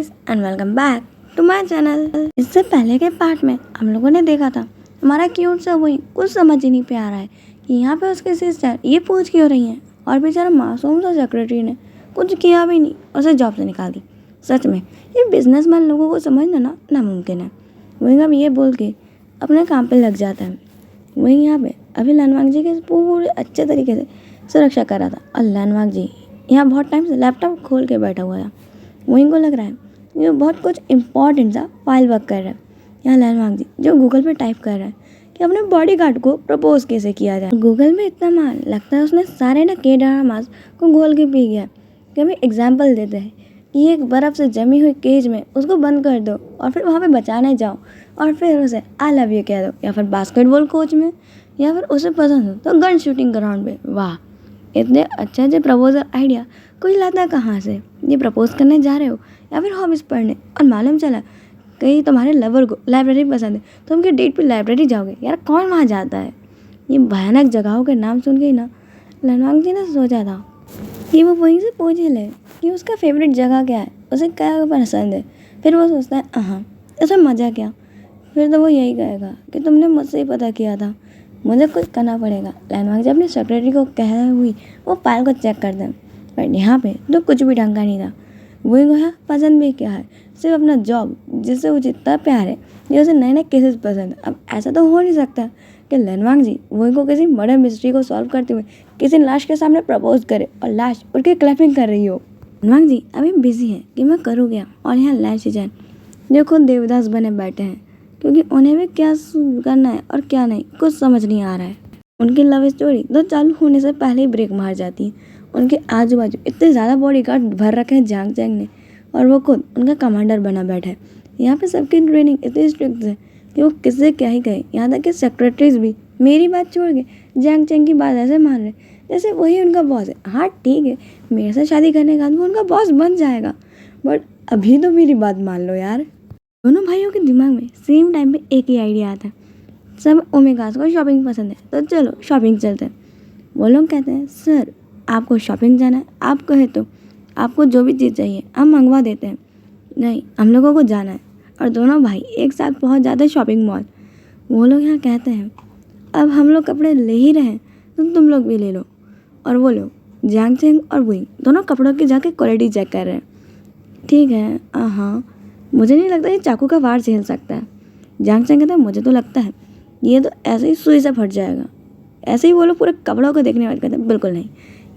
Guys and welcome back to my channel. इससे पहले के पार्ट में हम लोगों ने देखा था हमारा क्यूट सा वही कुछ समझ ही नहीं पे आ रहा है कि यहाँ पे उसके सिस्टर ये पूछ क्यों रही हैं और बेचारा मासूम सा सेक्रेटरी ने कुछ किया भी नहीं, उसे जॉब से निकाल दी। सच में ये बिजनेसमैन लोगों को समझना ना नामुमकिन है। वही अब ये बोल के अपने काम पे लग जाता है। वही यहाँ पे अभी लनवांग जी के पूरे अच्छे तरीके से सुरक्षा कर रहा था और लनवांग जी यहाँ बहुत टाइम से लैपटॉप खोल के बैठा हुआ था। वहीं को लग रहा है ये बहुत कुछ इम्पोर्टेंट सा फाइल वर्क कर रहा है। यहाँ लनवांग जी जो गूगल पे टाइप कर रहा है कि अपने बॉडीगार्ड को प्रपोज कैसे किया जाए। गूगल में इतना माल लगता है उसने सारे ना के ड्रामास को घोल के पी गया। कि अभी एग्जाम्पल देते हैं कि एक बर्फ़ से जमी हुई केज में उसको बंद कर दो और फिर वहाँ पे बचाने जाओ और फिर उसे आई लव यू कह दो, या फिर बास्केटबॉल कोच में, या फिर उसे पसंद हो तो गन शूटिंग ग्राउंड पे। वाह, इतने अच्छा जो प्रपोजल आइडिया कोई लाता कहाँ से। ये प्रपोज करने जा रहे हो या फिर हॉबीज़ पढ़ने और मालूम चला कहीं तुम्हारे लवर को लाइब्रेरी पसंद है तो उनके डेट पे लाइब्रेरी जाओगे। यार कौन वहाँ जाता है। ये भयानक जगहों के नाम सुन के ही ना लनवांग जी ने सोचा था कि वो वहीं से पूछ ही ले कि उसका फेवरेट जगह क्या है, उसे क्या पसंद है। फिर वो सोचता है हाँ इसमें मज़ा क्या। फिर तो वो यही कहेगा कि तुमने मुझसे ही पता किया था, मुझे कुछ करना पड़ेगा। लनवांग जी अपनी सेक्रेटरी को कह हुई वो फाइल को चेक कर दें, बट यहाँ पे तो कुछ भी ढंग का नहीं था। वही को है पसंद भी क्या है, सिर्फ अपना जॉब जिससे वो जितना प्यार है ये उसे नए नए केसेस पसंद। अब ऐसा तो हो नहीं सकता कि लनवांग जी वही को किसी मर्डर मिस्ट्री को सॉल्व करते हुए किसी लाश के सामने प्रपोज करे और लाश उठ के क्लैपिंग कर रही हो। लनवांग जी अभी बिजी है कि मैं करूँ क्या, और यहाँ लैंड जैन जो खुद देवदास बने बैठे हैं क्योंकि उन्हें भी क्या करना है और क्या नहीं कुछ समझ नहीं आ रहा है। उनकी लव स्टोरी तो चालू होने से पहले ही ब्रेक मार जाती है। उनके आजू बाजू इतने ज़्यादा बॉडीगार्ड भर रखे हैं जांग चैंग ने, और वो खुद उनका कमांडर बना बैठा है। यहाँ पे सबकी ट्रेनिंग इतनी स्ट्रिक्ट है कि वो किससे क्या ही कहे। यहाँ तक कि सेक्रेटरीज भी मेरी बात छोड़ के जांग चैंग की बात ऐसे मान रहे जैसे वही उनका बॉस है। हाँ ठीक है, मेरे से शादी करने के बाद वो उनका बॉस बन जाएगा, बट अभी तो मेरी बात मान लो यार। दोनों भाइयों के दिमाग में सेम टाइम पे एक ही आइडिया आता है। सब ओमेगास को शॉपिंग पसंद है तो चलो शॉपिंग चलते हैं। वो लोग कहते हैं सर आपको शॉपिंग जाना है, आप कहे तो आपको जो भी चीज़ चाहिए हम मंगवा देते हैं। नहीं, हम लोगों को जाना है। और दोनों भाई एक साथ पहुंच जाते हैं शॉपिंग मॉल। वो लोग यहाँ कहते हैं अब हम लोग कपड़े ले ही रहे हैं तो तुम लोग भी ले लो। और वो लोग जांग चेंग और वही दोनों कपड़ों की जाके क्वालिटी चेक कर रहे हैं। ठीक है, हाँ मुझे नहीं लगता ये चाकू का वार झेल सकता है। जांग चेंग कहता है मुझे तो लगता है ये तो ऐसे ही सुई से फट जाएगा। ऐसे ही वो लोग पूरे कपड़ों को देखने वाले कहते हैं बिल्कुल नहीं,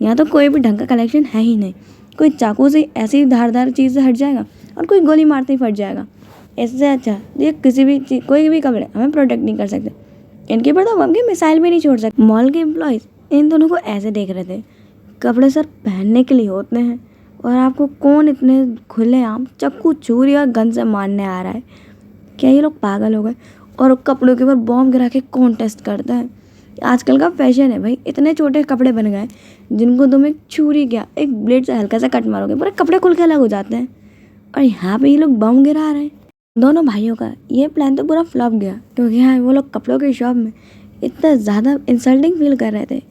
यहाँ तो कोई भी ढंग का कलेक्शन है ही नहीं। कोई चाकू से ऐसी धारदार चीज़ से हट जाएगा और कोई गोली मारते ही फट जाएगा। इससे अच्छा ये किसी भी चीज़ कोई भी कपड़े हमें प्रोटेक्ट नहीं कर सकते। इनके ऊपर तो हम के मिसाइल भी नहीं छोड़ सकते। मॉल के एम्प्लॉयज़ इन दोनों को ऐसे देख रहे थे, कपड़े सर पहनने के लिए होते हैं और आपको कौन इतने खुलेआम चक्कू छुरी और गन से मारने आ रहा है। क्या ये लोग पागल हो गए। और कपड़ों के ऊपर बॉम्ब गिरा के कौन टेस्ट करता है। आजकल का फैशन है भाई, इतने छोटे कपड़े बन गए जिनको तुम एक छुरी क्या एक ब्लेड से हल्का सा कट मारोगे पूरे कपड़े खुल के अलग हो जाते हैं। और यहाँ पे ये लोग बम गिरा रहे हैं। दोनों भाइयों का ये प्लान तो पूरा फ्लॉप गया क्योंकि यहाँ वो लोग कपड़ों की शॉप में इतना ज़्यादा इंसल्टिंग फील कर रहे थे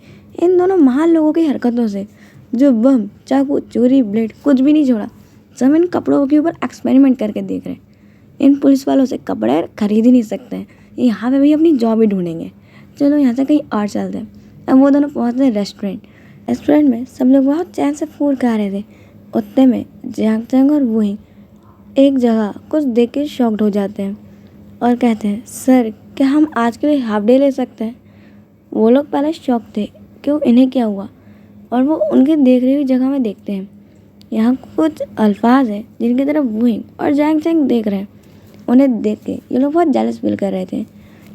इन दोनों महान लोगों की हरकतों से, जो बम चाकू चूरी ब्लेड कुछ भी नहीं छोड़ा। सब इन कपड़ों के ऊपर एक्सपेरिमेंट करके देख रहे हैं। इन पुलिस वालों से कपड़े खरीद ही नहीं सकते हैं, यहाँ पे भी अपनी जॉब ही ढूंढेंगे। चलो यहाँ से कहीं और चलते हैं। अब वो दोनों पहुँचते हैं रेस्टोरेंट में सब लोग बहुत चैन से फूड खा रहे थे। उतने में जांग चैंग और वही एक जगह कुछ देख के शॉक्ड हो जाते हैं और कहते हैं सर क्या हम आज के लिए हाफ डे ले सकते हैं। वो लोग पहले शॉक थे क्यों इन्हें क्या हुआ, और वो उनके देख रही हुई जगह में देखते हैं यहाँ कुछ अल्फाज है जिनकी तरफ वही और जांग चैंग देख रहे हैं। उन्हें देख के ये लोग बहुत जेलस फील कर रहे थे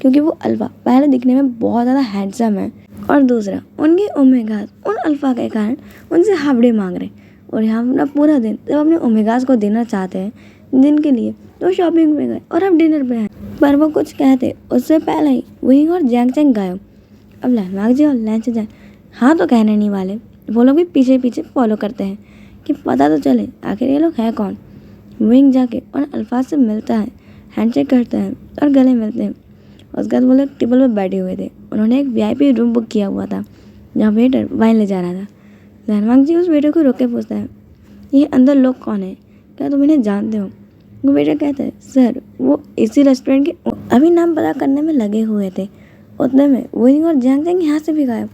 क्योंकि वो अल्फा पहले दिखने में बहुत ज़्यादा हैंडसम है, और दूसरा उनके ओमेगास उन अल्फा के कारण उनसे हाफ डे मांग रहे। और यहाँ अपना पूरा दिन जब अपने ओमेगास को देना चाहते हैं दिन के लिए तो शॉपिंग पे गए और अब डिनर पे हैं। पर वो कुछ कहते उससे पहले ही वही और जैंग चैंग गायब। अब लनवांग जी और लैंच जैन हाँ तो कहने नहीं वाले, वो लोग भी पीछे पीछे फॉलो करते हैं कि पता तो चले आखिर ये लोग हैं कौन। विंग जाके उन अल्फाज से मिलता है, हैंडशेक करते हैं और गले मिलते हैं। उसके बाद वो लोग टेबल पर बैठे हुए थे। उन्होंने एक वीआईपी रूम बुक किया हुआ था जहाँ वेटर वाइन ले जा रहा था। लनवांग जी उस वेटर को रोक के पूछता है ये अंदर लोग कौन है, क्या तुम इन्हें जानते हो? वो बेटा कहता है, सर वो इसी रेस्टोरेंट के अभी नाम पता करने में लगे हुए थे। उतने में वुइंग और जैंग जैंग यहाँ से भी गायब।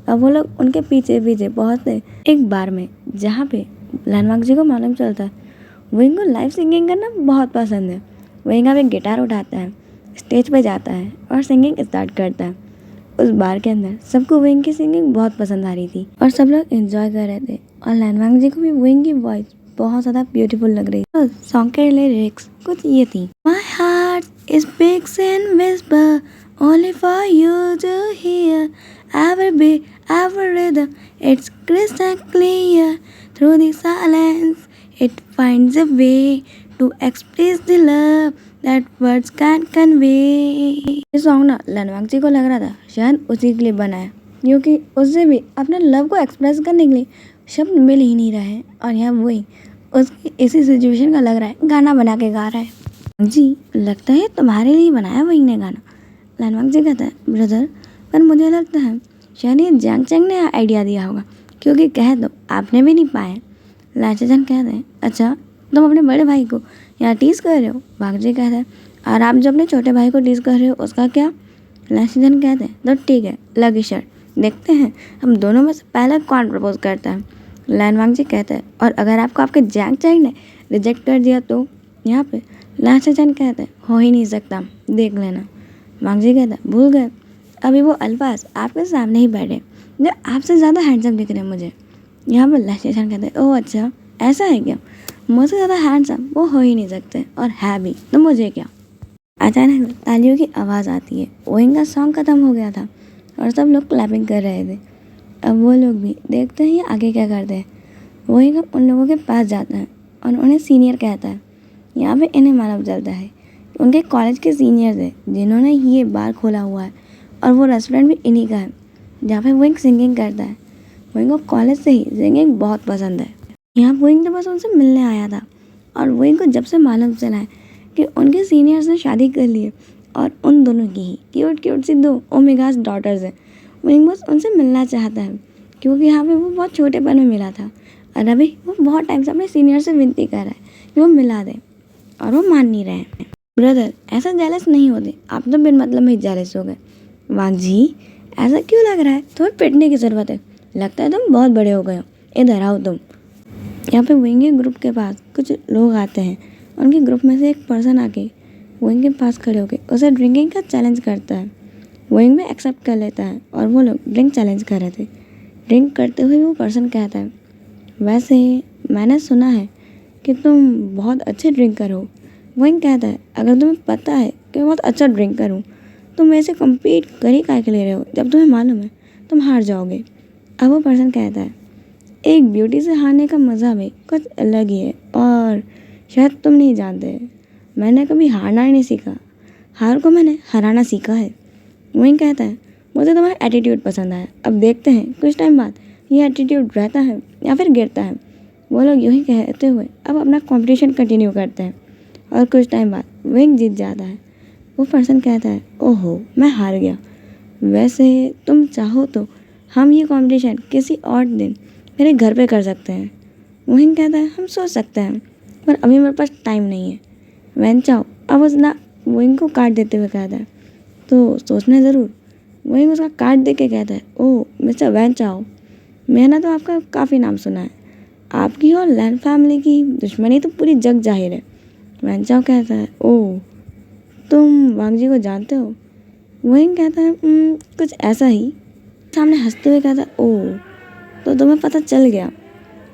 अब वो लोग उनके पीछे पीछे पहुँचते एक बार में, जहाँ पे लैंडमार्क जी को मालूम चलता है वुइंग को लाइव सिंगिंग करना बहुत पसंद है। वुइंग अब एक गिटार उठाता है, स्टेज पे जाता है और सिंगिंग स्टार्ट करता है। उस बार के अंदर सबको वुइंग की सिंगिंग बहुत पसंद आ रही थी और सब लोग एंजॉय कर रहे थे और लैंडमार्क जी को भी वुइंग की वॉइस बहुत ज़्यादा ब्यूटीफुल लग रही थी। तो सॉन्ग के लिरिक्स कुछ ये थी, my heart is bigs and whisper only for you to hear, every beat, every rhythm, it's crystal clear. Through the silence, it finds a way to express the love that words can't convey. ये song ना landmark जी को लग रहा था शायद उसी के लिए बना है, क्योंकि उससे भी अपने लव को एक्सप्रेस करने के लिए शब्द मिल ही नहीं रहे हैं और यहाँ वही उसकी इसी सिचुएशन का लग रहा है गाना बना के गा रहा है। जी लगता है तुम्हारे लिए बनाया वही ने गाना। लैंडमार्क जी कहता है, ब्रदर पर मुझे लगता है शायद ये जैंग चैंग ने आइडिया दिया होगा, क्योंकि कह दो आपने भी नहीं पाया। लाचाचन कहते हैं, अच्छा तुम अपने बड़े भाई को यहाँ टीज़ कर रहे हो? वाघ जी कहता है, और आप जो अपने छोटे भाई को टीज़ कर रहे हो उसका क्या? लाचाचन कहते हैं, तो ठीक है लगी शर्ट, देखते हैं हम दोनों में से पहले कौन प्रपोज करता है। लैंडमार्क जी कहते हैं, और अगर आपको आपके जैंग चैंग ने रिजेक्ट कर दिया तो? यहाँ पे लाचाचन कहते हैं, हो ही नहीं सकता, देख लेना। वाघ जी कहता है, भूल गए, अभी वो अल्फाज आपके सामने ही बैठे जो आपसे ज़्यादा हैंडसम दिख रहे हैं मुझे। यहाँ पर लाचाचन कहते हैं, ओह अच्छा ऐसा है क्या? मुझसे ज़्यादा हैंडसम वो हो ही नहीं सकते, और है भी तो मुझे क्या। अचानक तालियों की आवाज़ आती है। वुइंग का सॉन्ग ख़त्म हो गया था और सब लोग क्लैपिंग कर रहे थे। अब वो लोग भी देखते हैं आगे क्या करते हैं। वुइंग उन लोगों के पास जाता है और उन्हें सीनियर कहता है। यहाँ पे इन्हें मालूम चलता है उनके कॉलेज के सीनियर्स हैं जिन्होंने ये बार खोला हुआ है और वो रेस्टोरेंट भी इन्हीं का है जहाँ पे वुइंग सिंगिंग करता है। वुइंग को कॉलेज से ही सिंगिंग बहुत पसंद है। यहाँ वुइंग तो बस उनसे मिलने आया था और वुइंग को जब से मालूम चला है कि उनके सीनियर्स ने शादी कर ली है और उन दोनों की ही क्यूट क्यूट सी 2 ओमेगास डॉटर्स हैं, वुइंग बस उनसे मिलना चाहता है, क्योंकि यहाँ पे वो बहुत छोटेपन में मिला था और अभी वो बहुत टाइम से अपने सीनियर से विनती कर रहा है कि वो मिला दे और वो मान नहीं रहे हैं। ब्रदर ऐसा जेलस नहीं होते, आप तो बिन मतलब में ही जेलस हो गए। वाघ जी ऐसा क्यों लग रहा है? तुम्हें पिटने की ज़रूरत है, लगता है तुम बहुत बड़े हो गए हो, इधर आओ तुम। यहाँ पे वुइंग के ग्रुप के पास कुछ लोग आते हैं। उनके ग्रुप में से एक पर्सन आके वुइंग के पास खड़े होकर उसे ड्रिंकिंग का चैलेंज करता है। वुइंग में एक्सेप्ट कर लेता है और वो लोग ड्रिंक चैलेंज कर रहे थे। ड्रिंक करते हुए वो पर्सन कहता है, वैसे मैंने सुना है कि तुम बहुत अच्छे ड्रिंकर हो। वुइंग कहता है, अगर तुम्हें पता है कि मैं बहुत अच्छा ड्रिंक करूँ तो मेरे से कम्पीट कर ही काहे के ले रहे हो, जब तुम्हें मालूम है तुम हार जाओगे। अब वो पर्सन कहता है, एक ब्यूटी से हारने का मज़ा भी कुछ अलग ही है और शायद तुम नहीं जानते, मैंने कभी हारना ही नहीं सीखा, हार को मैंने हराना सीखा है। वुइंग कहता है, मुझे तुम्हारा एटीट्यूड पसंद आया, अब देखते हैं कुछ टाइम बाद ये एटीट्यूड रहता है या फिर गिरता है। वो लोग यूँ ही कहते हुए अब अपना कंपटीशन कंटिन्यू करते हैं और कुछ टाइम बाद वुइंग जीत जाता है। वो पर्सन कहता है, ओहो मैं हार गया, वैसे तुम चाहो तो हम ये कंपटीशन किसी और दिन मेरे घर पे कर सकते हैं। वुइंग कहता है, हम सोच सकते हैं पर अभी मेरे पास टाइम नहीं है। वैन चाओ अब उस ना वुइंग को कार्ड देते हुए कहता है, तो सोचना ज़रूर। वुइंग उसका कार्ड दे के कहता है, ओह मिस्टर वैन चाओ, मैंने तो आपका काफ़ी नाम सुना है, आपकी और लैन फैमिली की दुश्मनी तो पूरी जग जाहिर है। वैन चाओ कहता है, ओह तुम वांग जी को जानते हो? वुइंग कहता है, कुछ ऐसा ही। सामने हंसते हुए कहता है, ओह तो तुम्हें पता चल गया।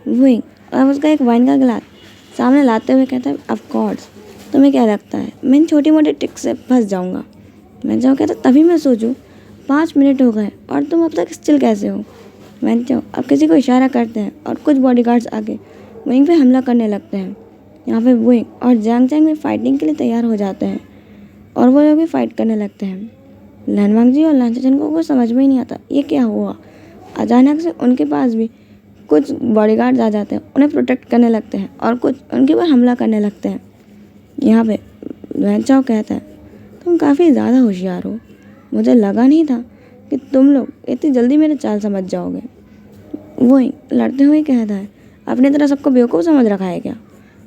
वुइंग अब उसका एक वाइन का गिलास सामने लाते हुए कहता है, ऑफ कोर्स, तुम्हें क्या लगता है मैं इन छोटी मोटी ट्रिक से फंस जाऊंगा? वैन चाओ कहता है, तभी मैं सोचूं 5 मिनट हो गए और तुम अब तक स्टिल कैसे हो? वैन चाओ अब किसी को इशारा करते हैं और कुछ बॉडीगार्ड्स आके वुइंग पे हमला करने लगते हैं। यहाँ पे वुइंग और जैंग चैंग भी फाइटिंग के लिए तैयार हो जाते हैं और वो लोग भी फाइट करने लगते हैं। लैनवांग जी और लाचाचन को कुछ समझ में ही नहीं आता ये क्या हुआ। अचानक से उनके पास भी कुछ बॉडीगार्ड्स आ जाते हैं, उन्हें प्रोटेक्ट करने लगते हैं और कुछ उनके ऊपर हमला करने लगते हैं। यहाँ पे वैन चाओ कहता है, तुम काफ़ी ज़्यादा होशियार हो, मुझे लगा नहीं था कि तुम लोग इतनी जल्दी मेरे चाल समझ जाओगे। वही लड़ते हुए कहता है, अपने तरह सबको बेवकूफ़ समझ रखा है क्या?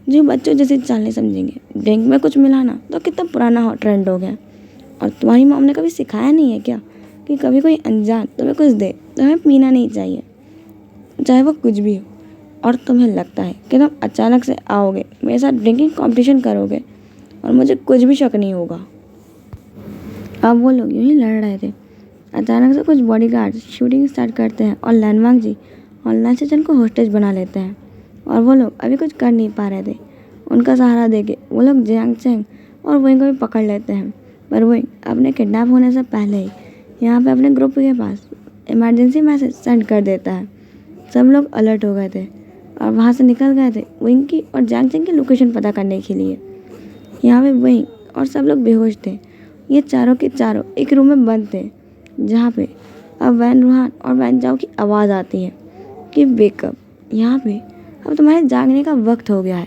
जो बच्चों जैसी चालें समझेंगे। ड्रिंक में कुछ मिलाना तो कितना पुराना ट्रेंड हो गया। और तुम्हारी मॉम ने कभी सिखाया नहीं है क्या कि कभी कोई अनजान तुम्हें कुछ दे तो हमें पीना नहीं चाहिए, चाहे वो कुछ भी हो। और तुम्हें लगता है कि तुम अचानक से आओगे मेरे साथ ड्रिंकिंग कंपटीशन करोगे और मुझे कुछ भी शक नहीं होगा। अब वो लोग यूं ही लड़ रहे थे। अचानक से कुछ बॉडीगार्ड्स शूटिंग स्टार्ट करते हैं और लैंडमार्क जी और लैंसेचन को होस्टेज बना लेते हैं। और वो लोग अभी कुछ कर नहीं पा रहे थे। उनका सहारा देके वो लोग जियांग चैंग और वोइंग को भी पकड़ लेते हैं। पर वोइंग अपने किडनैप होने से पहले ही यहाँ पे अपने ग्रुप के पास इमरजेंसी मैसेज सेंड कर देता है। सब लोग अलर्ट हो गए थे और वहाँ से निकल गए थे वोइंग की और जियांग चैंग की लोकेशन पता करने के लिए। यहाँ पे वोइंग और सब लोग बेहोश थे। ये चारों के चारों एक रूम में बंद थे, जहाँ पे अब वैन रूहान और वैन जाओ की आवाज़ आती है कि वेकअप, यहाँ पे अब तुम्हारे जागने का वक्त हो गया है।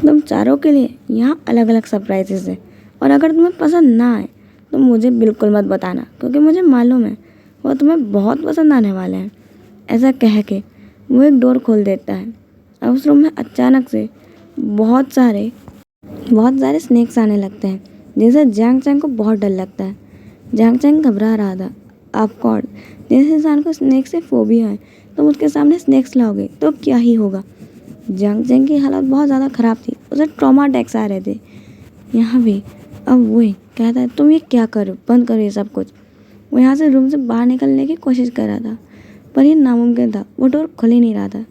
तुम चारों के लिए यहाँ अलग अलग सरप्राइजेस है और अगर तुम्हें पसंद ना आए तो मुझे बिल्कुल मत बताना, क्योंकि मुझे मालूम है वो तुम्हें बहुत पसंद आने वाले हैं। ऐसा कह के वो एक डोर खोल देता है। अब उस रूम में अचानक से बहुत सारे स्नेक्स आने लगते हैं, जिनसे जियांग चैंग को बहुत डर लगता है। जियांग चैंग घबरा रहा था। ऑफकोर्स जिस इंसान को स्नेक से फोबिया है तुम उसके सामने स्नेक्स लाओगे तो क्या ही होगा। जियांग चैंग की हालत बहुत ज़्यादा ख़राब थी, उसे ट्रॉमा अटैक्स आ रहे थे। यहाँ भी अब वो कहता है तुम ये क्या करो, बंद करो ये सब कुछ। वो यहाँ से रूम से बाहर निकलने की कोशिश कर रहा था, पर ये नामुमकिन था। वो डोर खुल ही नहीं रहा था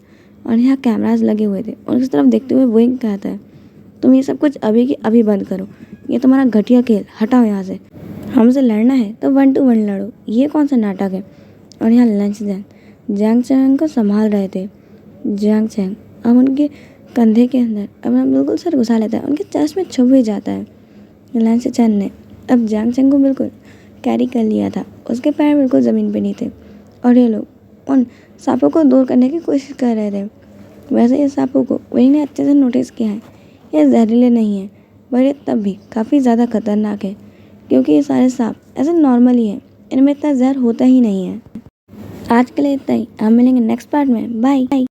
और यहाँ कैमराज लगे हुए थे। और उस तरफ देखते हुए वो कहता है तुम ये सब कुछ अभी की अभी बंद करो, ये तुम्हारा घटिया खेल, हटाओ यहाँ से। हमसे लड़ना है तो 1 to 1 लड़ो, ये कौन सा नाटक है। और यहाँ लैंसेचन जियांग चैंग को संभाल रहे थे। जियांग चैंग अब उनके कंधे के अंदर अपना बिल्कुल सर घुसा लेता है, उनके चेस्ट में छुप भी जाता है। लैंसेचन ने अब जियांग चैंग को बिल्कुल कैरी कर लिया था, उसके पैर बिल्कुल ज़मीन पे नहीं थे और ये लोग उन सांपों को दूर करने की कोशिश कर रहे थे। वैसे ये सांपों को वही ने अच्छे से नोटिस किया है, ये जहरीले नहीं है, पर ये तब भी काफ़ी ज़्यादा खतरनाक है, क्योंकि ये सारे सांप ऐसे नॉर्मल ही हैं, इनमें इतना जहर होता ही नहीं है। आज के लिए इतना ही, हम मिलेंगे नेक्स्ट पार्ट में। बाय।